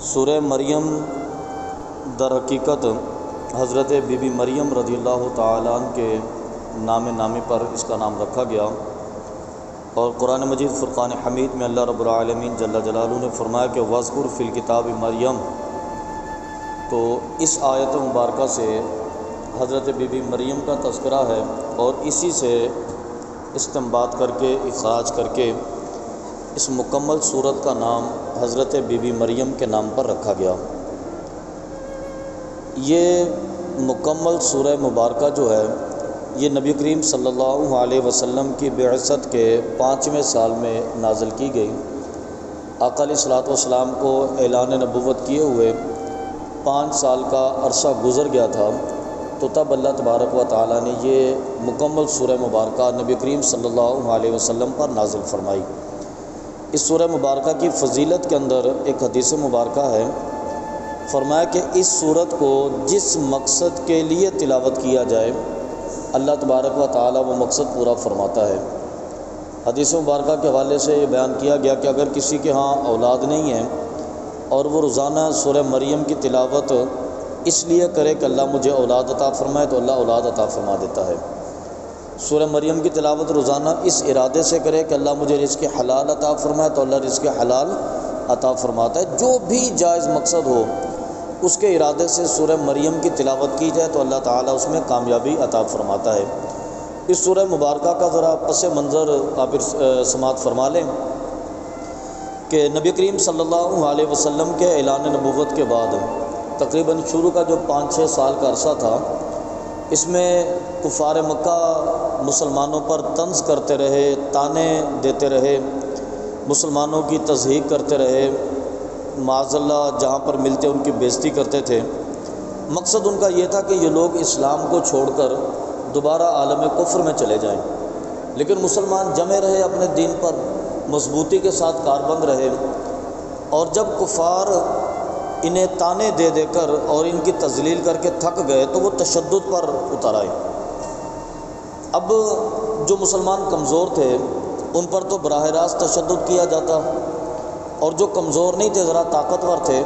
سورہ مریم در حقیقت حضرت بی بی مریم رضی اللہ تعالیٰ عنہ کے نامی پر اس کا نام رکھا گیا، اور قرآن مجید فرقان حمید میں اللہ رب العالمین جل جلالہ نے فرمایا کہ وَاذْكُرْ فِي الْكِتَابِ مریم۔ تو اس آیت مبارکہ سے حضرت بی بی مریم کا تذکرہ ہے، اور اسی سے استنباط کر کے اخراج کر کے اس مکمل سورت کا نام حضرت بی بی مریم کے نام پر رکھا گیا۔ یہ مکمل سورہ مبارکہ جو ہے یہ نبی کریم صلی اللہ علیہ وسلم کی بعثت کے 5ویں سال میں نازل کی گئی۔ آقا علیہ الصلوۃ والسلام کو اعلان نبوت کیے ہوئے 5 سال کا عرصہ گزر گیا تھا، تو تب اللہ تبارک و تعالیٰ نے یہ مکمل سورہ مبارکہ نبی کریم صلی اللہ علیہ وسلم پر نازل فرمائی۔ اس سورہ مبارکہ کی فضیلت کے اندر ایک حدیث مبارکہ ہے، فرمایا کہ اس سورت کو جس مقصد کے لیے تلاوت کیا جائے اللہ تبارک و تعالیٰ وہ مقصد پورا فرماتا ہے۔ حدیث مبارکہ کے حوالے سے یہ بیان کیا گیا کہ اگر کسی کے ہاں اولاد نہیں ہے اور وہ روزانہ سورہ مریم کی تلاوت اس لیے کرے کہ اللہ مجھے اولاد عطا فرمائے، تو اللہ اولاد عطا فرما دیتا ہے۔ سورہ مریم کی تلاوت روزانہ اس ارادے سے کرے کہ اللہ مجھے رزق حلال عطا فرمائے، تو اللہ رزق حلال عطا فرماتا ہے۔ جو بھی جائز مقصد ہو اس کے ارادے سے سورہ مریم کی تلاوت کی جائے تو اللہ تعالیٰ اس میں کامیابی عطا فرماتا ہے۔ اس سورہ مبارکہ کا ذرا پس منظر آپ سماعت فرما لیں کہ نبی کریم صلی اللہ علیہ وسلم کے اعلان نبوت کے بعد تقریباً شروع کا جو 5-6 سال کا عرصہ تھا، اس میں کفار مکہ مسلمانوں پر طنز کرتے رہے، طعنے دیتے رہے، مسلمانوں کی تضحیق کرتے رہے، معاذ اللہ جہاں پر ملتے ان کی بےزتی کرتے تھے۔ مقصد ان کا یہ تھا کہ یہ لوگ اسلام کو چھوڑ کر دوبارہ عالم کفر میں چلے جائیں، لیکن مسلمان جمے رہے اپنے دین پر، مضبوطی کے ساتھ کاربند رہے، اور جب کفار انہیں طعنے دے دے کر اور ان کی تذلیل کر کے تھک گئے تو وہ تشدد پر اتر آئے۔ اب جو مسلمان کمزور تھے ان پر تو براہ راست تشدد کیا جاتا، اور جو کمزور نہیں تھے، ذرا طاقتور تھے،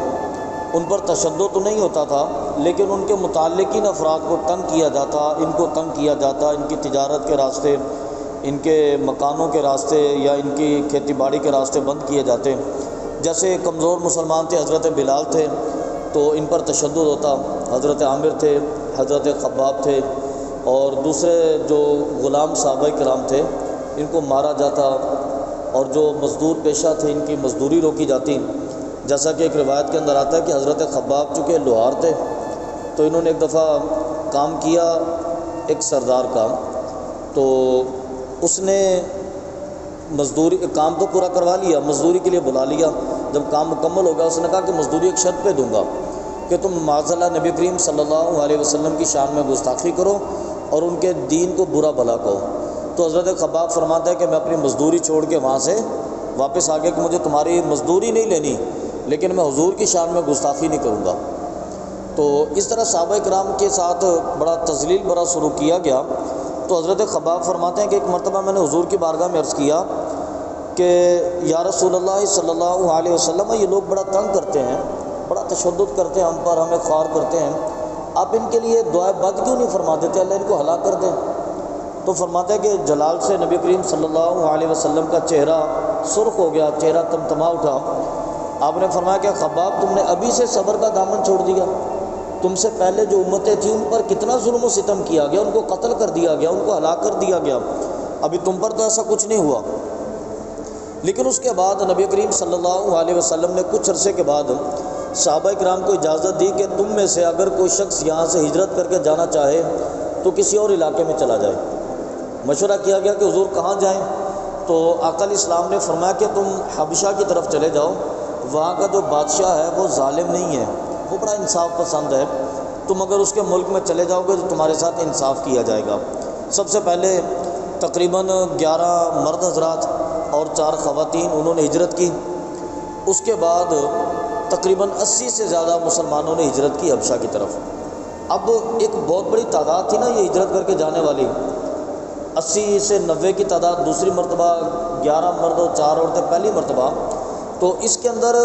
ان پر تشدد تو نہیں ہوتا تھا، لیکن ان کے متعلقین افراد کو تنگ کیا جاتا، ان کو تنگ کیا جاتا، ان کی تجارت کے راستے، ان کے مکانوں کے راستے یا ان کی کھیتی باڑی کے راستے بند کیے جاتے۔ جیسے کمزور مسلمان تھے، حضرت بلال تھے تو ان پر تشدد ہوتا، حضرت عامر تھے، حضرت خباب تھے، اور دوسرے جو غلام صحابہ کرام تھے ان کو مارا جاتا، اور جو مزدور پیشہ تھے ان کی مزدوری روکی جاتی۔ جیسا کہ ایک روایت کے اندر آتا ہے کہ حضرت خباب چونکہ لوہار تھے تو انہوں نے ایک دفعہ کام کیا ایک سردار کا، تو اس نے مزدوری کام تو پورا کروا لیا، مزدوری کے لیے بلا لیا۔ جب کام مکمل ہو گیا اس نے کہا کہ مزدوری ایک شرط پہ دوں گا کہ تم معاذ اللہ نبی کریم صلی اللہ علیہ وسلم کی شان میں گستاخی کرو اور ان کے دین کو برا بھلا کہو۔ تو حضرت خباب فرماتا ہے کہ میں اپنی مزدوری چھوڑ کے وہاں سے واپس آ گیا کہ مجھے تمہاری مزدوری نہیں لینی، لیکن میں حضور کی شان میں گستاخی نہیں کروں گا۔ تو اس طرح صحابہ کرام کے ساتھ بڑا تذلیل برا سلوک کیا گیا۔ تو حضرت خباب فرماتے ہیں کہ ایک مرتبہ میں نے حضور کی بارگاہ میں عرض کیا کہ یا رسول اللہ صلی اللہ علیہ وسلم، یہ لوگ بڑا تنگ کرتے ہیں، بڑا تشدد کرتے ہیں ہم پر، ہمیں خوار کرتے ہیں، آپ ان کے لیے دعائے بد کیوں نہیں فرما دیتے، اللہ ان کو ہلاک کر دیں۔ تو فرماتے ہیں کہ جلال سے نبی کریم صلی اللہ علیہ وسلم کا چہرہ سرخ ہو گیا، چہرہ تمتما اٹھا۔ آپ نے فرمایا کہ خباب تم نے ابھی سے صبر کا دامن چھوڑ دیا، تم سے پہلے جو امتیں تھیں ان پر کتنا ظلم و ستم کیا گیا، ان کو قتل کر دیا گیا، ان کو ہلاک کر دیا گیا، ابھی تم پر تو ایسا کچھ نہیں ہوا۔ لیکن اس کے بعد نبی کریم صلی اللہ علیہ وسلم نے کچھ عرصے کے بعد صحابہ کرام کو اجازت دی کہ تم میں سے اگر کوئی شخص یہاں سے ہجرت کر کے جانا چاہے تو کسی اور علاقے میں چلا جائے۔ مشورہ کیا گیا کہ حضور کہاں جائیں؟ تو آقا علیہ السلام نے فرمایا کہ تم حبشہ کی طرف چلے جاؤ، وہاں کا جو بادشاہ ہے وہ ظالم نہیں ہے، وہ بڑا انصاف پسند ہے، تم اگر اس کے ملک میں چلے جاؤ گے تو تمہارے ساتھ انصاف کیا جائے گا۔ سب سے پہلے تقریباً 11 مرد حضرات اور 4 خواتین انہوں نے ہجرت کی۔ اس کے بعد تقریباً 80 سے زیادہ مسلمانوں نے ہجرت کی حبشہ کی طرف۔ اب ایک بہت بڑی تعداد تھی نا یہ ہجرت کر کے جانے والی، 80 سے 90 کی تعداد دوسری مرتبہ، 11 مرد اور 4 عورتیں پہلی مرتبہ۔ تو اس کے اندر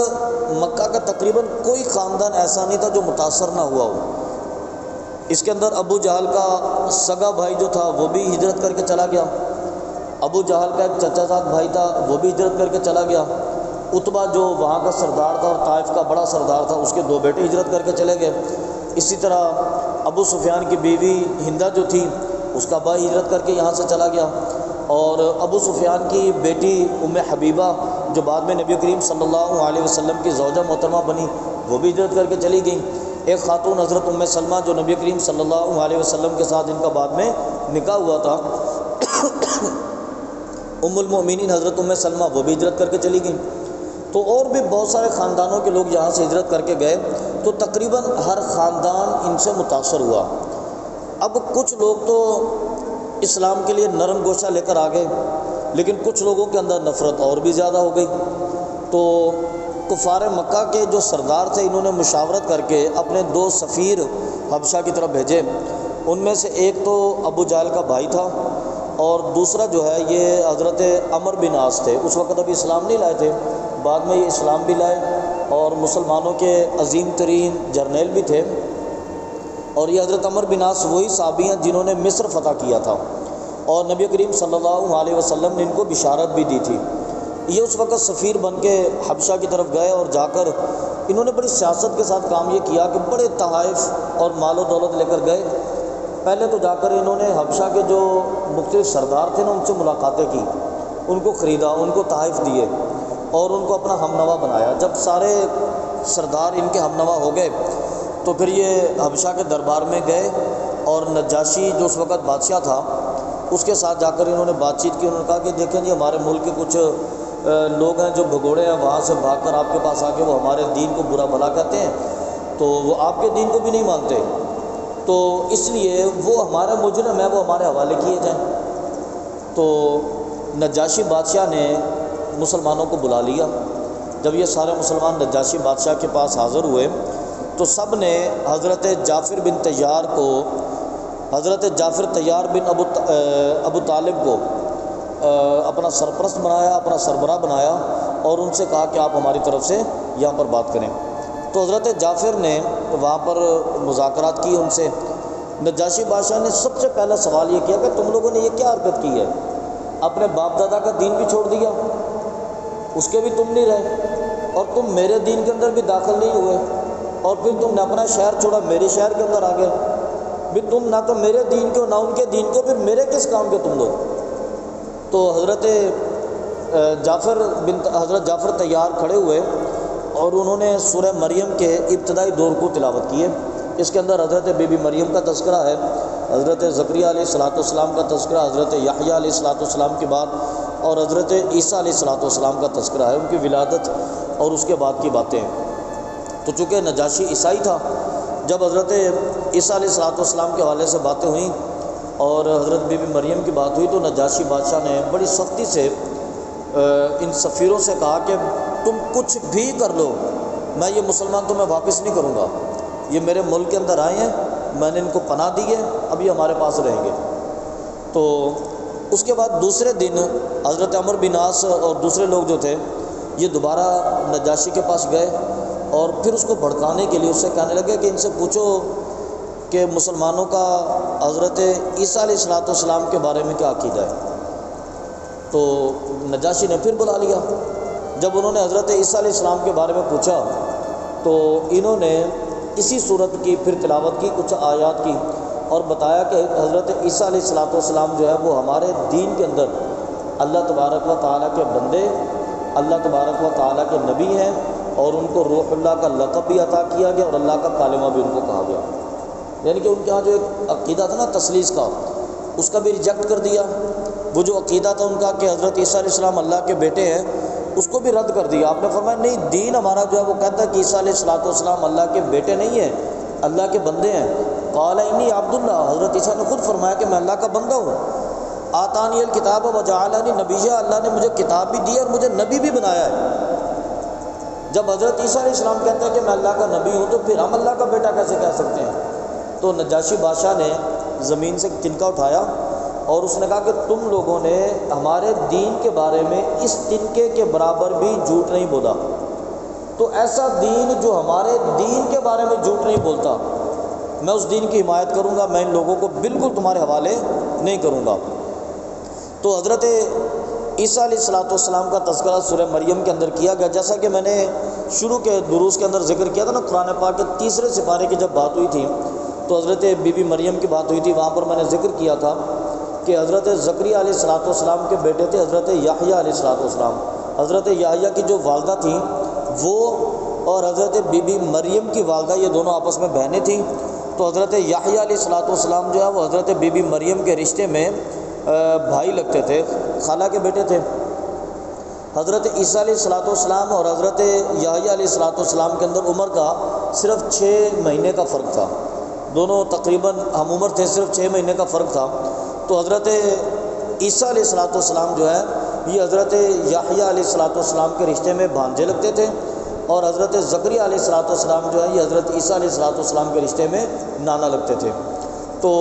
مکہ کا تقریباً کوئی خاندان ایسا نہیں تھا جو متاثر نہ ہوا ہو۔ اس کے اندر ابو جہل کا سگا بھائی جو تھا وہ بھی ہجرت کر کے چلا گیا، ابو جہل کا ایک چچا زاد بھائی تھا وہ بھی ہجرت کر کے چلا گیا، عتبہ جو وہاں کا سردار تھا اور طائف کا بڑا سردار تھا اس کے 2 بیٹے ہجرت کر کے چلے گئے۔ اسی طرح ابو سفیان کی بیوی ہندہ جو تھی اس کا بھائی ہجرت کر کے یہاں سے چلا گیا، اور ابو سفیان کی بیٹی ام حبیبہ جو بعد میں نبی کریم صلی اللہ علیہ وسلم کی زوجہ محترمہ بنی وہ بھی ہجرت کر کے چلی گئیں۔ ایک خاتون حضرت ام سلمہ جو نبی کریم صلی اللہ علیہ وسلم کے ساتھ ان کا بعد میں نکاح ہوا تھا، ام المؤمنین حضرت ام سلمہ وہ بھی ہجرت کر کے چلی گئیں۔ تو اور بھی بہت سارے خاندانوں کے لوگ یہاں سے ہجرت کر کے گئے، تو تقریباً ہر خاندان ان سے متاثر ہوا۔ اب کچھ لوگ تو اسلام کے لیے نرم گوشہ لے کر آ گئے، لیکن کچھ لوگوں کے اندر نفرت اور بھی زیادہ ہو گئی۔ تو کفار مکہ کے جو سردار تھے انہوں نے مشاورت کر کے اپنے 2 سفیر حبشہ کی طرف بھیجے۔ ان میں سے ایک تو ابو جہل کا بھائی تھا اور دوسرا جو ہے یہ حضرت عمر بن عاص تھے۔ اس وقت ابھی اسلام نہیں لائے تھے، بعد میں یہ اسلام بھی لائے اور مسلمانوں کے عظیم ترین جرنیل بھی تھے۔ اور یہ حضرت عمر بن عاص وہی صحابی ہیں جنہوں نے مصر فتح کیا تھا، اور نبی کریم صلی اللہ علیہ وسلم نے ان کو بشارت بھی دی تھی۔ یہ اس وقت سفیر بن کے حبشہ کی طرف گئے اور جا کر انہوں نے بڑی سیاست کے ساتھ کام یہ کیا کہ بڑے تحائف اور مال و دولت لے کر گئے۔ پہلے تو جا کر انہوں نے حبشہ کے جو مختلف سردار تھے نا ان سے ملاقاتیں کی، ان کو خریدا، ان کو تحائف دیے اور ان کو اپنا ہم نوا بنایا۔ جب سارے سردار ان کے ہم نوا ہو گئے تو پھر یہ حبشہ کے دربار میں گئے اور نجاشی جو اس وقت بادشاہ تھا اس کے ساتھ جا کر انہوں نے بات چیت کی۔ انہوں نے کہا کہ دیکھیں جی ہمارے ملک کے کچھ لوگ ہیں جو بھگوڑے ہیں، وہاں سے بھاگ کر آپ کے پاس آ کے وہ ہمارے دین کو برا بھلا کہتے ہیں، تو وہ آپ کے دین کو بھی نہیں مانتے، تو اس لیے وہ ہمارے مجرم ہیں، وہ ہمارے حوالے کیے جائیں۔ تو نجاشی بادشاہ نے مسلمانوں کو بلا لیا۔ جب یہ سارے مسلمان نجاشی بادشاہ کے پاس حاضر ہوئے تو سب نے حضرت جعفر بن طیار کو، حضرت جعفر طیار بن ابو طالب کو اپنا سرپرست بنایا، اپنا سربراہ بنایا اور ان سے کہا کہ آپ ہماری طرف سے یہاں پر بات کریں۔ تو حضرت جعفر نے وہاں پر مذاکرات کی ان سے۔ نجاشی بادشاہ نے سب سے پہلا سوال یہ کیا کہ تم لوگوں نے یہ کیا حرکت کی ہے؟ اپنے باپ دادا کا دین بھی چھوڑ دیا، اس کے بھی تم نہیں رہے، اور تم میرے دین کے اندر بھی داخل نہیں ہوئے، اور پھر تم نے اپنا شہر چھوڑا، میرے شہر کے اندر آ گئے۔ بھی تم نہ تو میرے دین کے ہو نہ ان کے دین کے، پھر میرے کس کام کے تم لوگ؟ تو حضرت جعفر طیار کھڑے ہوئے اور انہوں نے سورہ مریم کے ابتدائی 2 رکوع تلاوت کیے۔ اس کے اندر حضرت بی بی مریم کا تذکرہ ہے، حضرت زکریا علیہ السلام کا تذکرہ، حضرت یحییٰ علیہ السلام کی بات، اور حضرت عیسیٰ علیہ السلام کا تذکرہ ہے، ان کی ولادت اور اس کے بعد کی باتیں ہیں۔ تو چونکہ نجاشی عیسائی تھا، جب حضرت عیسیٰ علیہ السلام کے حوالے سے باتیں ہوئیں اور حضرت بی بی مریم کی بات ہوئی تو نجاشی بادشاہ نے بڑی سختی سے ان سفیروں سے کہا کہ تم کچھ بھی کر لو، میں یہ مسلمان تمہیں واپس نہیں کروں گا، یہ میرے ملک کے اندر آئے ہیں، میں نے ان کو پناہ دی ہے، اب یہ ہمارے پاس رہیں گے۔ تو اس کے بعد دوسرے دن حضرت عمر بن عاص اور دوسرے لوگ جو تھے یہ دوبارہ نجاشی کے پاس گئے اور پھر اس کو بھڑکانے کے لیے اس سے کہنے لگے کہ ان سے پوچھو کہ مسلمانوں کا حضرت عیسیٰ علیہ السلام کے بارے میں کیا عقیدہ ہے۔ تو نجاشی نے پھر بلا لیا۔ جب انہوں نے حضرت عیسیٰ علیہ السلام کے بارے میں پوچھا تو انہوں نے اسی صورت کی پھر تلاوت کی، کچھ آیات کی، اور بتایا کہ حضرت عیسیٰ علیہ السلام جو ہے وہ ہمارے دین کے اندر اللہ تبارک و تعالیٰ کے بندے، اللہ تبارک و تعالیٰ کے نبی ہیں، اور ان کو روح اللہ کا لقب بھی عطا کیا گیا اور اللہ کا کلمہ بھی ان کو کہا گیا۔ یعنی کہ ان کے ہاں جو ایک عقیدہ تھا نا تثلیث کا، اس کا بھی ریجیکٹ کر دیا۔ وہ جو عقیدہ تھا ان کا کہ حضرت عیسیٰ علیہ السلام اللہ کے بیٹے ہیں، اس کو بھی رد کر دیا۔ آپ نے فرمایا نہیں، دین ہمارا جو ہے وہ کہتا ہے کہ عیسیٰ علیہ السلام اللہ کے بیٹے نہیں ہیں، اللہ کے بندے ہیں۔ قال انی عبداللہ، حضرت عیسیٰ نے خود فرمایا کہ میں اللہ کا بندہ ہوں۔ آتانی الکتاب وجعلنی نبیہ، اللہ نے مجھے کتاب بھی دی اور مجھے نبی بھی بنایا ہے۔ جب حضرت عیسیٰ علیہ السلام کہتے ہیں کہ میں اللہ کا نبی ہوں تو پھر ہم اللہ کا بیٹا کیسے کہہ سکتے ہیں؟ تو نجاشی بادشاہ نے زمین سے تنکا اٹھایا اور اس نے کہا کہ تم لوگوں نے ہمارے دین کے بارے میں اس تنکے کے برابر بھی جھوٹ نہیں بولا، تو ایسا دین جو ہمارے دین کے بارے میں جھوٹ نہیں بولتا، میں اس دین کی حمایت کروں گا، میں ان لوگوں کو بالکل تمہارے حوالے نہیں کروں گا۔ تو حضرت عیسیٰ علیہ السلام کا تذکرہ سورہ مریم کے اندر کیا گیا، جیسا کہ میں نے شروع کے دروس کے اندر ذکر کیا تھا نا، قرآن پاک کے تیسرے سپارے کی جب بات ہوئی تھی تو حضرت بی بی مریم کی بات ہوئی تھی، وہاں پر میں نے ذکر کیا تھا کہ حضرت زکریا علیہ السلام کے بیٹے تھے حضرت یحییٰ علیہ السلام۔ حضرت یحییٰ کی جو والدہ تھیں وہ اور حضرت بی بی مریم کی والدہ یہ دونوں آپس میں بہنیں تھیں، تو حضرت یحییٰ علیہ السلام جو ہے وہ حضرت بی بی مریم کے رشتے میں بھائی لگتے تھے، خالہ کے بیٹے تھے۔ حضرت عیسیٰ علیہ السلام اور حضرت یحییٰ علیہ السلام کے اندر عمر کا صرف 6 مہینے کا فرق تھا، دونوں تقریباً ہم عمر تھے، صرف 6 مہینے کا فرق تھا۔ تو حضرت عیسیٰ علیہ السلام جو ہے یہ حضرت یحییٰ علیہ السلام کے رشتے میں بھانجے لگتے تھے، اور حضرت زکریا علیہ السلام جو ہے یہ حضرت عیسیٰ علیہ السلام کے رشتے میں نانا لگتے تھے۔ تو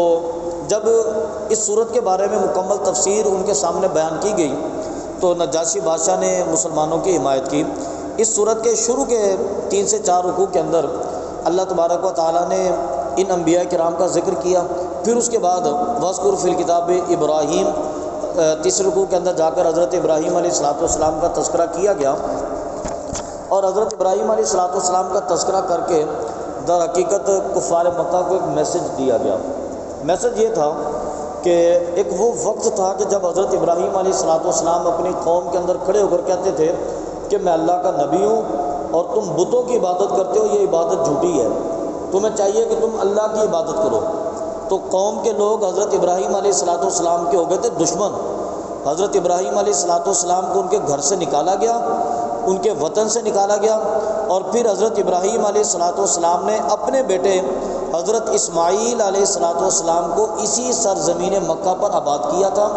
جب اس صورت کے بارے میں مکمل تفسیر ان کے سامنے بیان کی گئی تو نجاشی بادشاہ نے مسلمانوں کی حمایت کی۔ اس صورت کے شروع کے 3 سے 4 رکوع کے اندر اللہ تبارک و تعالیٰ نے ان انبیاء کرام کا ذکر کیا، پھر اس کے بعد وَاذْكُرْ فِي الْكِتَابِ ابراہیم، تیسرے رکوع کے اندر جا کر حضرت ابراہیم علیہ السلام کا تذکرہ کیا گیا، اور حضرت ابراہیم علیہ السلام کا تذکرہ کر کے در حقیقت کفار مکہ کو ایک میسج دیا گیا۔ میسج یہ تھا کہ ایک وہ وقت تھا کہ جب حضرت ابراہیم علیہ السلام اپنی قوم کے اندر کھڑے ہو کر کہتے تھے کہ میں اللہ کا نبی ہوں اور تم بتوں کی عبادت کرتے ہو، یہ عبادت جھوٹی ہے، تمہیں چاہیے کہ تم اللہ کی عبادت کرو۔ تو قوم کے لوگ حضرت ابراہیم علیہ السلام کے ہو گئے تھے دشمن۔ حضرت ابراہیم علیہ السلام کو ان کے گھر سے نکالا گیا، ان کے وطن سے نکالا گیا، اور پھر حضرت ابراہیم علیہ السلام نے اپنے بیٹے حضرت اسماعیل علیہ السلام کو اسی سرزمین مکہ پر آباد کیا تھا،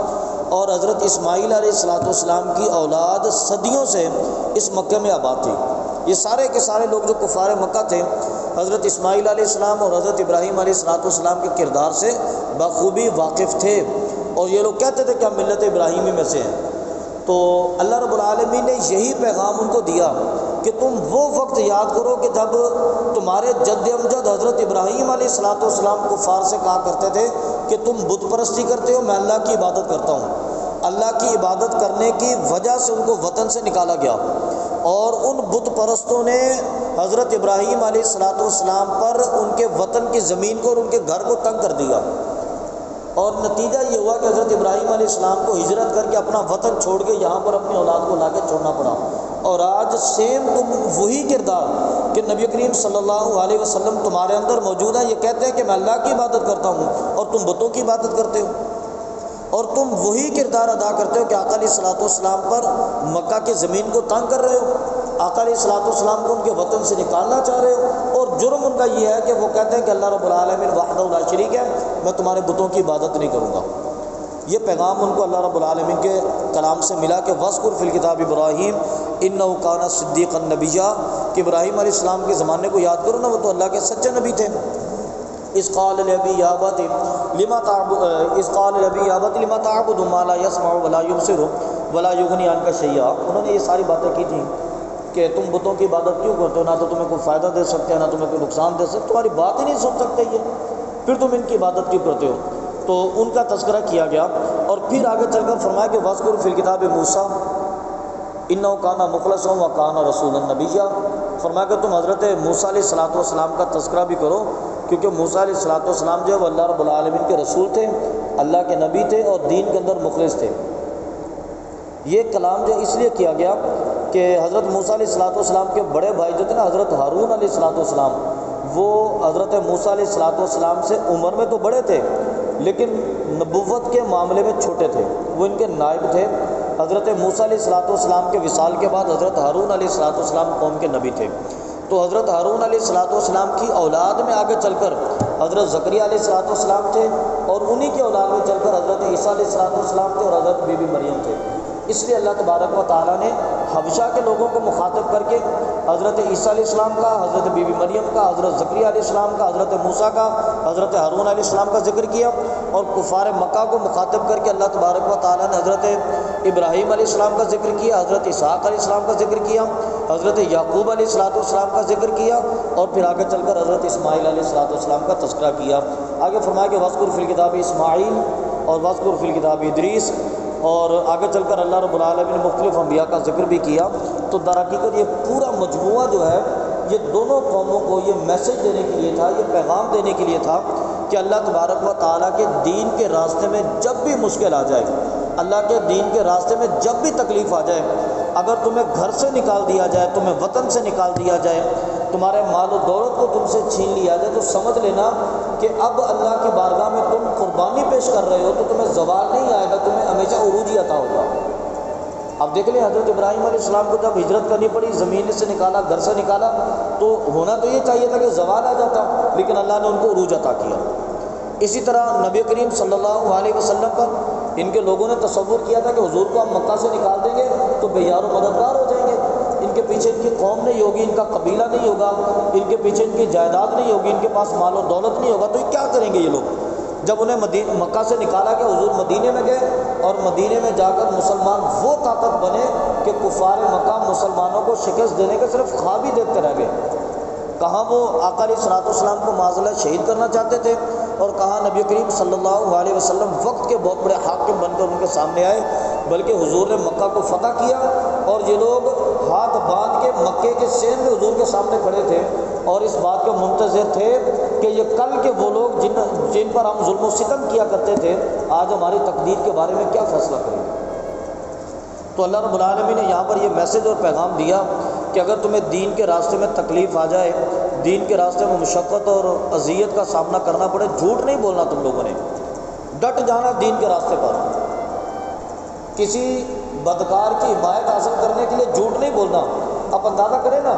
اور حضرت اسماعیل علیہ السلام کی اولاد صدیوں سے اس مکہ میں آباد تھی۔ یہ سارے کے سارے لوگ جو کفار مکہ تھے حضرت اسماعیل علیہ السلام اور حضرت ابراہیم علیہ السلام کے کردار سے بخوبی واقف تھے، اور یہ لوگ کہتے تھے کہ ہم ملت ابراہیمی میں سے ہیں۔ تو اللہ رب العالمین نے یہی پیغام ان کو دیا کہ تم وہ وقت یاد کرو کہ جب تمہارے جد امجد حضرت ابراہیم علیہ السلام کفار سے کہا کرتے تھے کہ تم بت پرستی کرتے ہو، میں اللہ کی عبادت کرتا ہوں۔ اللہ کی عبادت کرنے کی وجہ سے ان کو وطن سے نکالا گیا، اور ان بت پرستوں نے حضرت ابراہیم علیہ السلام پر ان کے وطن کی زمین کو اور ان کے گھر کو تنگ کر دیا، اور نتیجہ یہ ہوا کہ حضرت ابراہیم علیہ السلام کو ہجرت کر کے اپنا وطن چھوڑ کے یہاں پر اپنی اولاد کو لا کے چھوڑنا پڑا۔ اور آج سیم تم وہی کردار کہ نبی کریم صلی اللہ علیہ وسلم تمہارے اندر موجود ہے، یہ کہتے ہیں کہ میں اللہ کی عبادت کرتا ہوں اور تم بتوں کی عبادت کرتے ہو، اور تم وہی کردار ادا کرتے ہو کہ آقا علیہ السلام پر مکہ کی زمین کو تنگ کر رہے ہو، آقا علیہ السلام کو ان کے وطن سے نکالنا چاہ رہے ہو، اور جرم ان کا یہ ہے کہ وہ کہتے ہیں کہ اللہ رب العالمین وحدہ لا شریک ہے، میں تمہارے بتوں کی عبادت نہیں کروں گا۔ یہ پیغام ان کو اللہ رب العالمین کے کلام سے ملا کہ وَاذْكُرْ فِي الْكِتَابِ ابراہیم إِنَّهُ كَانَ صِدِّيقًا نَبِيًّا، کہ ابراہیم علیہ السلام کے زمانے کو یاد کرو نا، وہ تو اللہ کے سچے نبی تھے۔ اذ قال لأبي يا أبت لما تعبد ما لا يسمع ولا يبصر ولا يغني عنك شيئا، انہوں نے یہ ساری باتیں کی تھیں کہ تم بتوں کی عبادت کیوں کرتے ہو، نہ تو تمہیں کوئی فائدہ دے سکتے ہیں نہ تمہیں کوئی نقصان دے سکتے، تمہاری بات ہی نہیں سن سکتے یہ، پھر تم ان کی عبادت کیوں کرتے ہو۔ تو ان کا تذکرہ کیا گیا، اور پھر آگے چل کر فرمایا کہ وَاذْكُرْ فِي الْكِتَابِ مُوسَىٰ إِنَّهُ كَانَ مُخْلَصًا وَكَانَ رَسُولًا نَبِيًّا، فرمایا کہ تم حضرت موسیٰ علیہ السلام کا تذکرہ بھی کرو، کیونکہ موسیٰ علیہ السلام جو ہے وہ اللہ رب العالمین کے رسول تھے، اللہ کے نبی تھے، اور دین کے اندر مخلص تھے۔ یہ کلام جو اس لیے کیا گیا کہ حضرت موسیٰ علیہ السلام کے بڑے بھائی جو تھے نا حضرت ہارون علیہ السلام، وہ حضرت موسیٰ علیہ السلام سے عمر میں تو بڑے تھے لیکن نبوت کے معاملے میں چھوٹے تھے، وہ ان کے نائب تھے۔ حضرت موسیٰ علیہ السلام کے وصال کے بعد حضرت ہارون علیہ السلام قوم کے نبی تھے، تو حضرت ہارون علیہ السلام کی اولاد میں آگے چل کر حضرت زکریا علیہ السلام تھے، اور انہی کی اولاد میں چل کر حضرت عیسیٰ علیہ السلام تھے، اور حضرت بی بی مریم تھے۔ اس لیے اللہ تبارک و تعالیٰ نے حبشہ کے لوگوں کو مخاطب کر کے حضرت عیسیٰ علیہ السلام کا، حضرت بی بی مریم کا، حضرت زکریا علیہ السلام کا، حضرت موسیٰ کا، حضرت ہارون علیہ السلام کا ذکر کیا، اور کفار مکہ کو مخاطب کر کے اللہ تبارک و تعالیٰ نے حضرت ابراہیم علیہ السلام کا ذکر کیا، حضرت اسحاق علیہ السلام کا ذکر کیا، حضرت یعقوب علیہ السلام کا ذکر کیا، اور پھر آگے چل کر حضرت اسماعیل علیہ السلام کا تذکرہ کیا۔ آگے فرمایا کہ وذکر فی الکتاب اسماعیل اور وذکر فی الکتاب ادریس، اور آگے چل کر اللہ رب العالمین نے مختلف انبیاء کا ذکر بھی کیا۔ تو در حقیقت یہ پورا مجموعہ جو ہے یہ دونوں قوموں کو یہ میسج دینے کے لیے تھا، یہ پیغام دینے کے لیے تھا کہ اللہ تبارک و تعالیٰ کے دین کے راستے میں جب بھی مشکل آ جائے، اللہ کے دین کے راستے میں جب بھی تکلیف آ جائے، اگر تمہیں گھر سے نکال دیا جائے، تمہیں وطن سے نکال دیا جائے، تمہارے مال و دولت کو تم سے چھین لیا جائے، تو سمجھ لینا کہ اب اللہ کی بارگاہ میں تم قربانی پیش کر رہے ہو، تو تمہیں زوال نہیں آئے گا، تمہیں ہمیشہ عروج ہی عطا ہوگا۔ اب دیکھ لیں حضرت ابراہیم علیہ السلام کو جب ہجرت کرنی پڑی، زمین سے نکالا، گھر سے نکالا، تو ہونا تو یہ چاہیے تھا کہ زوال آ جاتا، لیکن اللہ نے ان کو عروج عطا کیا۔ اسی طرح نبی کریم صلی اللہ علیہ وسلم پر ان کے لوگوں نے تصور کیا تھا کہ حضور کو ہم مکہ سے نکال دیں گے تو بے یار و مددگار ہو جائیں گے، ان کے پیچھے ان کی قوم نہیں ہوگی، ان کا قبیلہ نہیں ہوگا، ان کے پیچھے ان کی جائیداد نہیں ہوگی، ان کے پاس مال و دولت نہیں ہوگا، تو یہ کیا کریں گے یہ لوگ؟ جب انہیں مکہ سے نکالا کہ حضور مدینے میں گئے، اور مدینے میں جا کر مسلمان وہ طاقت بنے کہ کفار مکہ مسلمانوں کو شکست دینے کے صرف خواب ہی دیکھتے رہ گئے۔ کہاں وہ آقا علیہ السلام کو معذلہ شہید کرنا چاہتے تھے، اور کہاں نبی کریم صلی اللہ علیہ وسلم وقت کے بہت بڑے حاکم بن کر ان کے سامنے آئے، بلکہ حضور نے مکہ کو فتح کیا، اور یہ لوگ ہاتھ باندھ کے مکے کے سین میں حضور کے سامنے کھڑے تھے، اور اس بات کے منتظر تھے کہ یہ کل کے وہ لوگ جن پر ہم ظلم و ستم کیا کرتے تھے، آج ہماری تقدیر کے بارے میں کیا فیصلہ کریں گے۔ تو اللہ رب العالمین نے یہاں پر یہ میسج اور پیغام دیا کہ اگر تمہیں دین کے راستے میں تکلیف آ جائے، دین کے راستے میں مشقت اور اذیت کا سامنا کرنا پڑے، جھوٹ نہیں بولنا، تم لوگوں نے ڈٹ جانا دین کے راستے پر۔ کسی بدکار کی حمایت حاصل کرنے کے لیے جھوٹ نہیں بولنا۔ آپ اندازہ کریں نا،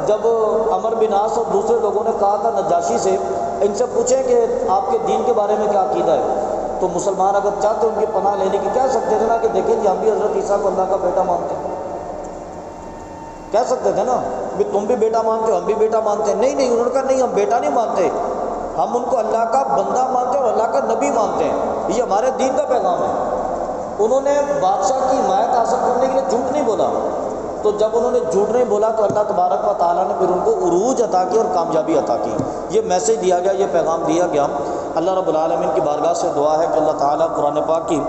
جب عمر بن عاص اور دوسرے لوگوں نے کہا تھا نجاشی سے، ان سے پوچھیں کہ آپ کے دین کے بارے میں کیا عقیدہ ہے، تو مسلمان اگر چاہتے ان کی پناہ لینے کی کہہ سکتے تھے نا کہ دیکھیں جی ہم بھی حضرت عیسیٰ کو اللہ کا بیٹا مانتے ہیں، کہہ سکتے تھے نا بھی تم بھی بیٹا مانتے ہو، ہم بھی بیٹا مانتے ہیں۔ نہیں، انہوں نے کہا نہیں، ہم بیٹا نہیں مانتے، ہم ان کو اللہ کا بندہ مانتے ہیں اور اللہ کا نبی مانتے ہیں، یہ ہمارے دین کا پیغام ہے۔ انہوں نے بادشاہ کی حمایت حاصل کرنے کے لیے جھوٹ نہیں بولا، تو جب انہوں نے جھوٹ نہیں بولا تو اللہ تبارک و تعالیٰ نے پھر ان کو عروج عطا کی اور کامیابی عطا کی۔ یہ میسج دیا گیا، یہ پیغام دیا گیا۔ اللہ رب العالمین کی بارگاہ سے دعا ہے کہ اللہ تعالیٰ قرآن پاک کی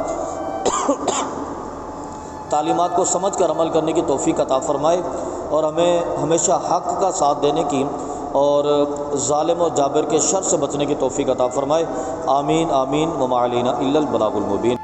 تعلیمات کو سمجھ کر عمل کرنے کی توفیق عطا فرمائے، اور ہمیں ہمیشہ حق کا ساتھ دینے کی اور ظالم و جابر کے شر سے بچنے کی توفیق عطا فرمائے۔ آمین آمین وما علینا الا البلاغ المبین۔